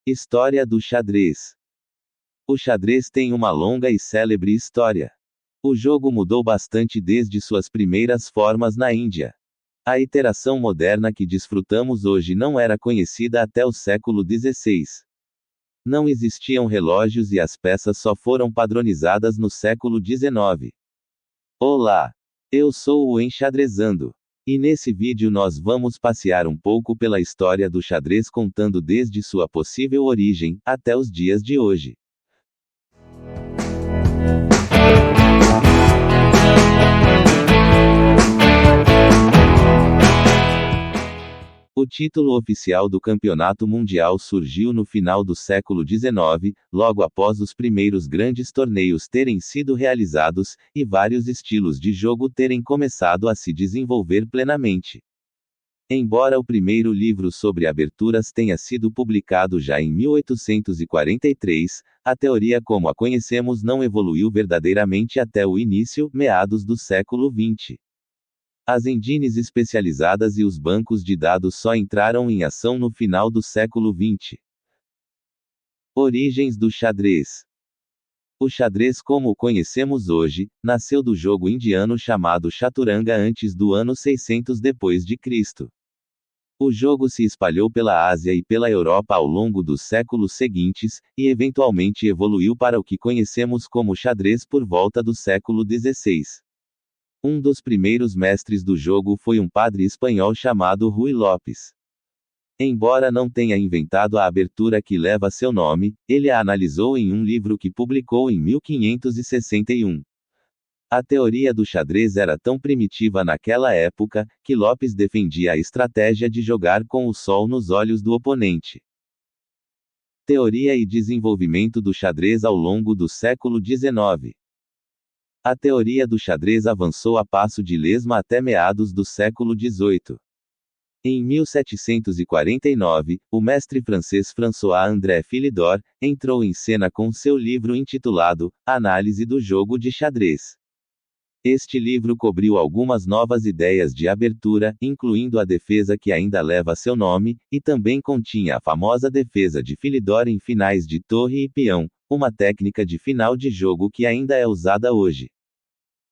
História do xadrez. O xadrez tem uma longa e célebre história. O jogo mudou bastante desde suas primeiras formas na Índia. A iteração moderna que desfrutamos hoje não era conhecida até o século XVI. Não existiam relógios e as peças só foram padronizadas no século XIX. Olá! Eu sou o Enxadrezando. E nesse vídeo nós vamos passear um pouco pela história do xadrez contando desde sua possível origem, até os dias de hoje. O título oficial do Campeonato Mundial surgiu no final do século XIX, logo após os primeiros grandes torneios terem sido realizados, e vários estilos de jogo terem começado a se desenvolver plenamente. Embora o primeiro livro sobre aberturas tenha sido publicado já em 1843, a teoria como a conhecemos não evoluiu verdadeiramente até o início, meados do século XX. As engines especializadas e os bancos de dados só entraram em ação no final do século XX. Origens do xadrez. O xadrez como o conhecemos hoje, nasceu do jogo indiano chamado Chaturanga antes do ano 600 d.C. O jogo se espalhou pela Ásia e pela Europa ao longo dos séculos seguintes, e eventualmente evoluiu para o que conhecemos como xadrez por volta do século XVI. Um dos primeiros mestres do jogo foi um padre espanhol chamado Ruy Lopes. Embora não tenha inventado a abertura que leva seu nome, ele a analisou em um livro que publicou em 1561. A teoria do xadrez era tão primitiva naquela época, que Lopes defendia a estratégia de jogar com o sol nos olhos do oponente. Teoria e desenvolvimento do xadrez ao longo do século XIX. A teoria do xadrez avançou a passo de lesma até meados do século XVIII. Em 1749, o mestre francês François-André Philidor entrou em cena com seu livro intitulado Análise do Jogo de Xadrez. Este livro cobriu algumas novas ideias de abertura, incluindo a defesa que ainda leva seu nome, e também continha a famosa defesa de Philidor em finais de torre e peão, uma técnica de final de jogo que ainda é usada hoje.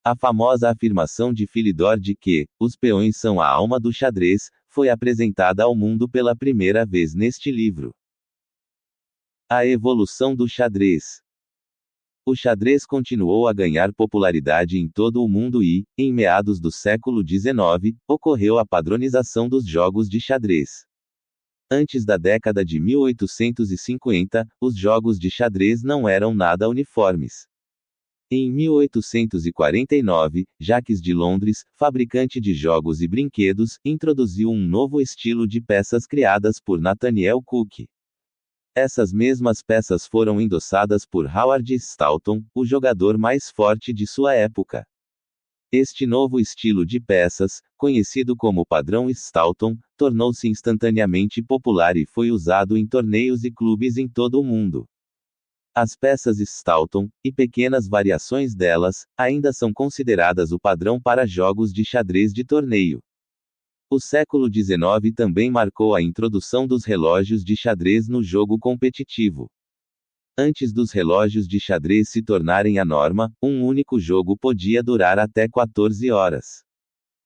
A famosa afirmação de Philidor de que os peões são a alma do xadrez foi apresentada ao mundo pela primeira vez neste livro. A evolução do xadrez. O xadrez continuou a ganhar popularidade em todo o mundo e, em meados do século XIX, ocorreu a padronização dos jogos de xadrez. Antes da década de 1850, os jogos de xadrez não eram nada uniformes. Em 1849, Jacques de Londres, fabricante de jogos e brinquedos, introduziu um novo estilo de peças criadas por Nathaniel Cook. Essas mesmas peças foram endossadas por Howard Stoughton, o jogador mais forte de sua época. Este novo estilo de peças, conhecido como padrão Stoughton, tornou-se instantaneamente popular e foi usado em torneios e clubes em todo o mundo. As peças Stoughton, e pequenas variações delas, ainda são consideradas o padrão para jogos de xadrez de torneio. O século XIX também marcou a introdução dos relógios de xadrez no jogo competitivo. Antes dos relógios de xadrez se tornarem a norma, um único jogo podia durar até 14 horas.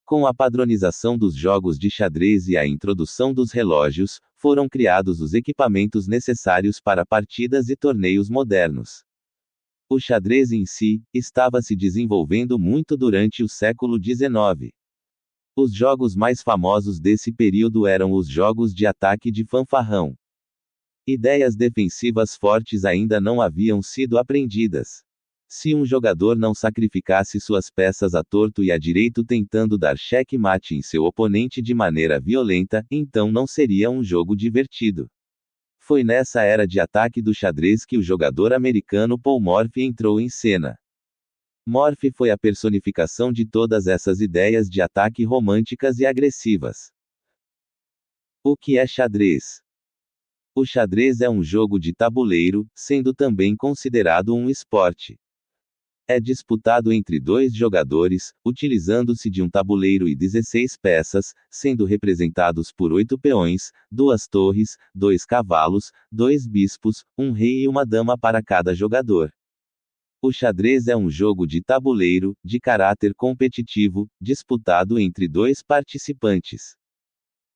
Com a padronização dos jogos de xadrez e a introdução dos relógios, foram criados os equipamentos necessários para partidas e torneios modernos. O xadrez em si, estava se desenvolvendo muito durante o século XIX. Os jogos mais famosos desse período eram os jogos de ataque de fanfarrão. Ideias defensivas fortes ainda não haviam sido aprendidas. Se um jogador não sacrificasse suas peças à torto e à direito tentando dar checkmate em seu oponente de maneira violenta, então não seria um jogo divertido. Foi nessa era de ataque do xadrez que o jogador americano Paul Morphy entrou em cena. Morphy foi a personificação de todas essas ideias de ataque românticas e agressivas. O que é xadrez? O xadrez é um jogo de tabuleiro, sendo também considerado um esporte. É disputado entre 2 jogadores, utilizando-se de um tabuleiro e 16 peças, sendo representados por 8 peões, 2 torres, 2 cavalos, 2 bispos, um rei e uma dama para cada jogador. O xadrez é um jogo de tabuleiro, de caráter competitivo, disputado entre 2 participantes.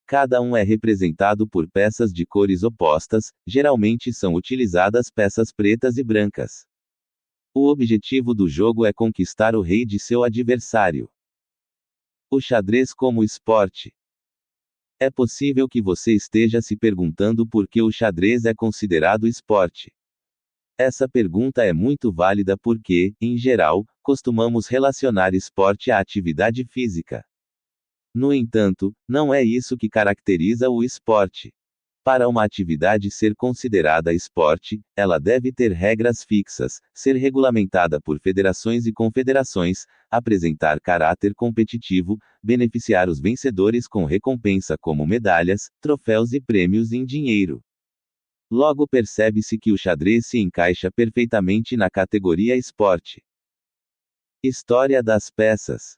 Cada um é representado por peças de cores opostas, geralmente são utilizadas peças pretas e brancas. O objetivo do jogo é conquistar o rei de seu adversário. O xadrez como esporte. É possível que você esteja se perguntando por que o xadrez é considerado esporte. Essa pergunta é muito válida porque, em geral, costumamos relacionar esporte à atividade física. No entanto, não é isso que caracteriza o esporte. Para uma atividade ser considerada esporte, ela deve ter regras fixas, ser regulamentada por federações e confederações, apresentar caráter competitivo, beneficiar os vencedores com recompensa como medalhas, troféus e prêmios em dinheiro. Logo percebe-se que o xadrez se encaixa perfeitamente na categoria esporte. História das peças.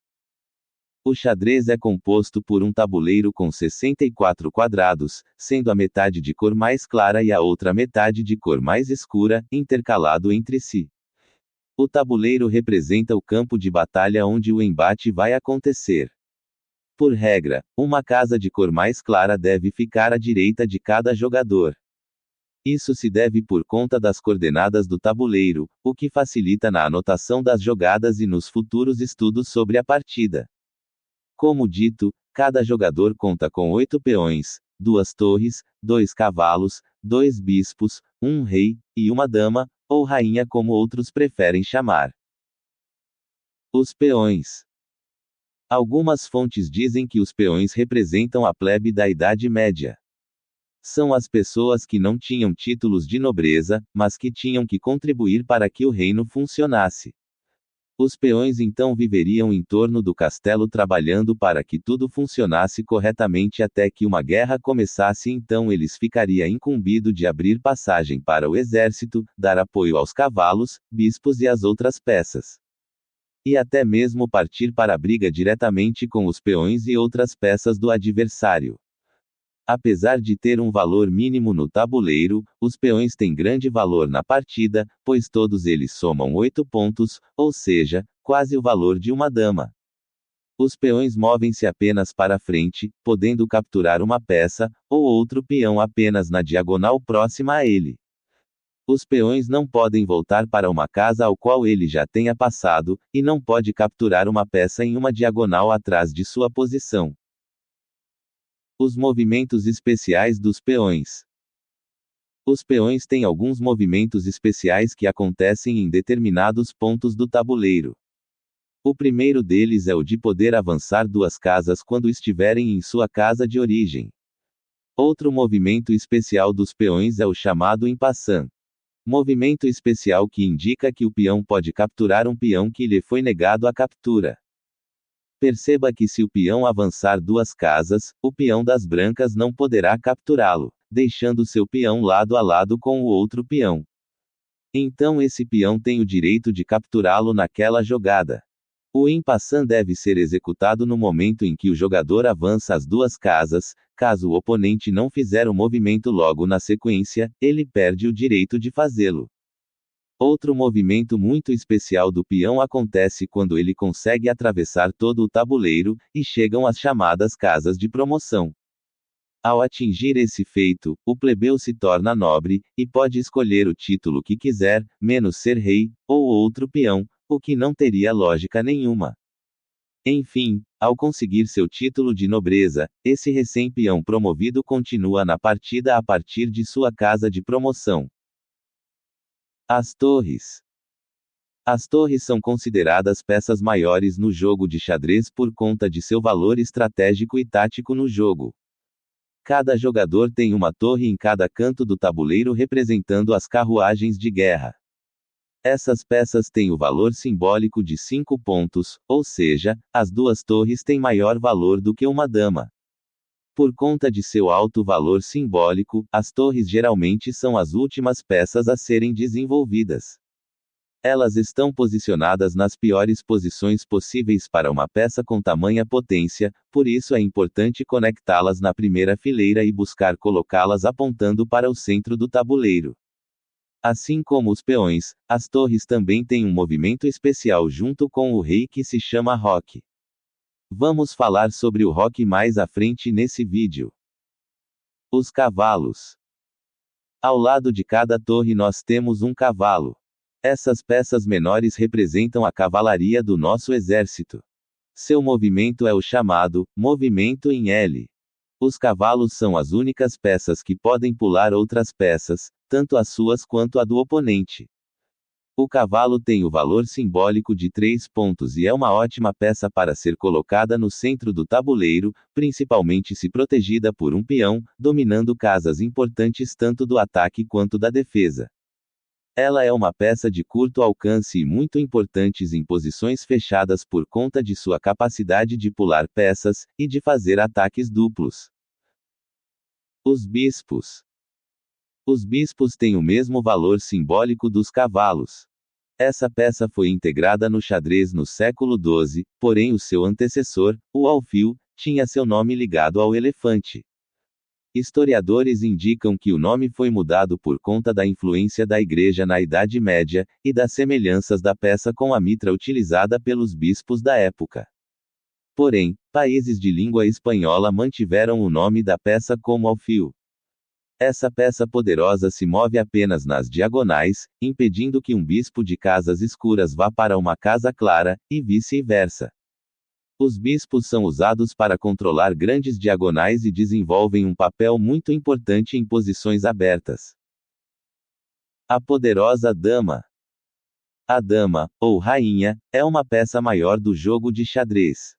O xadrez é composto por um tabuleiro com 64 quadrados, sendo a metade de cor mais clara e a outra metade de cor mais escura, intercalado entre si. O tabuleiro representa o campo de batalha onde o embate vai acontecer. Por regra, uma casa de cor mais clara deve ficar à direita de cada jogador. Isso se deve por conta das coordenadas do tabuleiro, o que facilita na anotação das jogadas e nos futuros estudos sobre a partida. Como dito, cada jogador conta com 8 peões, 2 torres, 2 cavalos, 2 bispos, um rei, e uma dama, ou rainha como outros preferem chamar. Os peões. Algumas fontes dizem que os peões representam a plebe da Idade Média. São as pessoas que não tinham títulos de nobreza, mas que tinham que contribuir para que o reino funcionasse. Os peões então viveriam em torno do castelo trabalhando para que tudo funcionasse corretamente até que uma guerra começasse, então eles ficariam incumbidos de abrir passagem para o exército, dar apoio aos cavalos, bispos e às outras peças. E até mesmo partir para a briga diretamente com os peões e outras peças do adversário. Apesar de ter um valor mínimo no tabuleiro, os peões têm grande valor na partida, pois todos eles somam 8 pontos, ou seja, quase o valor de uma dama. Os peões movem-se apenas para frente, podendo capturar uma peça, ou outro peão apenas na diagonal próxima a ele. Os peões não podem voltar para uma casa ao qual ele já tenha passado, e não pode capturar uma peça em uma diagonal atrás de sua posição. Os movimentos especiais dos peões. Os peões têm alguns movimentos especiais que acontecem em determinados pontos do tabuleiro. O primeiro deles é o de poder avançar 2 casas quando estiverem em sua casa de origem. Outro movimento especial dos peões é o chamado en passant. Movimento especial que indica que o peão pode capturar um peão que lhe foi negado a captura. Perceba que se o peão avançar 2 casas, o peão das brancas não poderá capturá-lo, deixando seu peão lado a lado com o outro peão. Então esse peão tem o direito de capturá-lo naquela jogada. O en passant deve ser executado no momento em que o jogador avança as 2 casas, caso o oponente não fizer o movimento logo na sequência, ele perde o direito de fazê-lo. Outro movimento muito especial do peão acontece quando ele consegue atravessar todo o tabuleiro, e chegam as chamadas casas de promoção. Ao atingir esse feito, o plebeu se torna nobre, e pode escolher o título que quiser, menos ser rei, ou outro peão, o que não teria lógica nenhuma. Enfim, ao conseguir seu título de nobreza, esse recém-peão promovido continua na partida a partir de sua casa de promoção. As torres. As torres são consideradas peças maiores no jogo de xadrez por conta de seu valor estratégico e tático no jogo. Cada jogador tem uma torre em cada canto do tabuleiro representando as carruagens de guerra. Essas peças têm o valor simbólico de 5 pontos, ou seja, as 2 torres têm maior valor do que uma dama. Por conta de seu alto valor simbólico, as torres geralmente são as últimas peças a serem desenvolvidas. Elas estão posicionadas nas piores posições possíveis para uma peça com tamanha potência, por isso é importante conectá-las na primeira fileira e buscar colocá-las apontando para o centro do tabuleiro. Assim como os peões, as torres também têm um movimento especial junto com o rei que se chama roque. Vamos falar sobre o roque mais à frente nesse vídeo. Os cavalos. Ao lado de cada torre nós temos um cavalo. Essas peças menores representam a cavalaria do nosso exército. Seu movimento é o chamado movimento em L. Os cavalos são as únicas peças que podem pular outras peças, tanto as suas quanto a do oponente. O cavalo tem o valor simbólico de 3 pontos e é uma ótima peça para ser colocada no centro do tabuleiro, principalmente se protegida por um peão, dominando casas importantes tanto do ataque quanto da defesa. Ela é uma peça de curto alcance e muito importante em posições fechadas por conta de sua capacidade de pular peças, e de fazer ataques duplos. Os bispos. Os bispos têm o mesmo valor simbólico dos cavalos. Essa peça foi integrada no xadrez no século XII, porém o seu antecessor, o alfil, tinha seu nome ligado ao elefante. Historiadores indicam que o nome foi mudado por conta da influência da Igreja na Idade Média, e das semelhanças da peça com a mitra utilizada pelos bispos da época. Porém, países de língua espanhola mantiveram o nome da peça como alfil. Essa peça poderosa se move apenas nas diagonais, impedindo que um bispo de casas escuras vá para uma casa clara, e vice-versa. Os bispos são usados para controlar grandes diagonais e desenvolvem um papel muito importante em posições abertas. A poderosa dama. A dama, ou rainha, é uma peça maior do jogo de xadrez.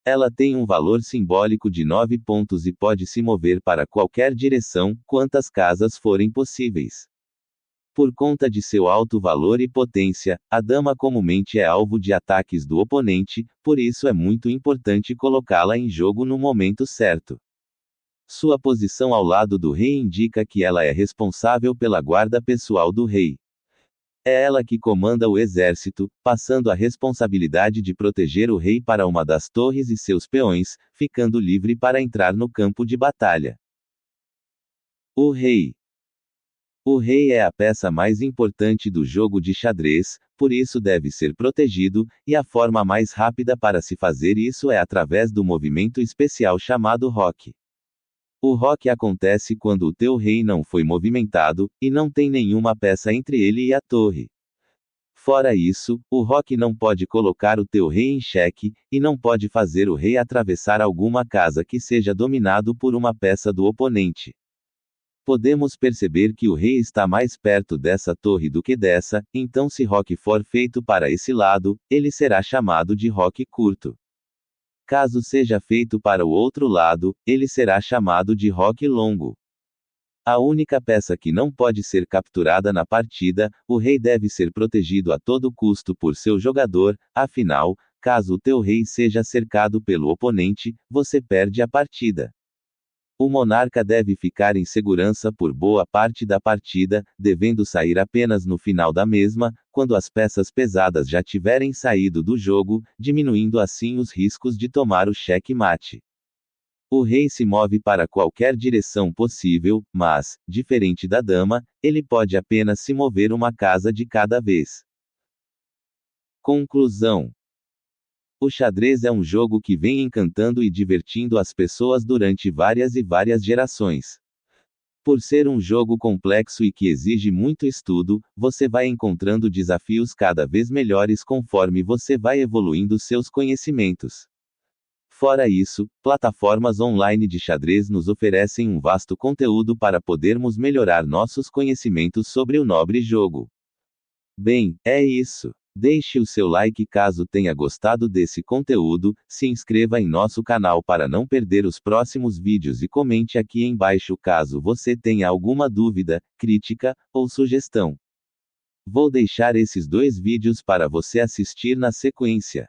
Ela tem um valor simbólico de 9 pontos e pode se mover para qualquer direção, quantas casas forem possíveis. Por conta de seu alto valor e potência, a dama comumente é alvo de ataques do oponente, por isso é muito importante colocá-la em jogo no momento certo. Sua posição ao lado do rei indica que ela é responsável pela guarda pessoal do rei. É ela que comanda o exército, passando a responsabilidade de proteger o rei para uma das torres e seus peões, ficando livre para entrar no campo de batalha. O rei. O rei é a peça mais importante do jogo de xadrez, por isso deve ser protegido, e a forma mais rápida para se fazer isso é através do movimento especial chamado roque. O roque acontece quando o teu rei não foi movimentado, e não tem nenhuma peça entre ele e a torre. Fora isso, o roque não pode colocar o teu rei em xeque, e não pode fazer o rei atravessar alguma casa que seja dominado por uma peça do oponente. Podemos perceber que o rei está mais perto dessa torre do que dessa, então se roque for feito para esse lado, ele será chamado de roque curto. Caso seja feito para o outro lado, ele será chamado de roque longo. A única peça que não pode ser capturada na partida, o rei deve ser protegido a todo custo por seu jogador, afinal, caso o teu rei seja cercado pelo oponente, você perde a partida. O monarca deve ficar em segurança por boa parte da partida, devendo sair apenas no final da mesma, quando as peças pesadas já tiverem saído do jogo, diminuindo assim os riscos de tomar o xeque-mate. O rei se move para qualquer direção possível, mas, diferente da dama, ele pode apenas se mover uma casa de cada vez. Conclusão. O xadrez é um jogo que vem encantando e divertindo as pessoas durante várias e várias gerações. Por ser um jogo complexo e que exige muito estudo, você vai encontrando desafios cada vez melhores conforme você vai evoluindo seus conhecimentos. Fora isso, plataformas online de xadrez nos oferecem um vasto conteúdo para podermos melhorar nossos conhecimentos sobre o nobre jogo. Bem, é isso. Deixe o seu like caso tenha gostado desse conteúdo, se inscreva em nosso canal para não perder os próximos vídeos e comente aqui embaixo caso você tenha alguma dúvida, crítica, ou sugestão. Vou deixar esses 2 vídeos para você assistir na sequência.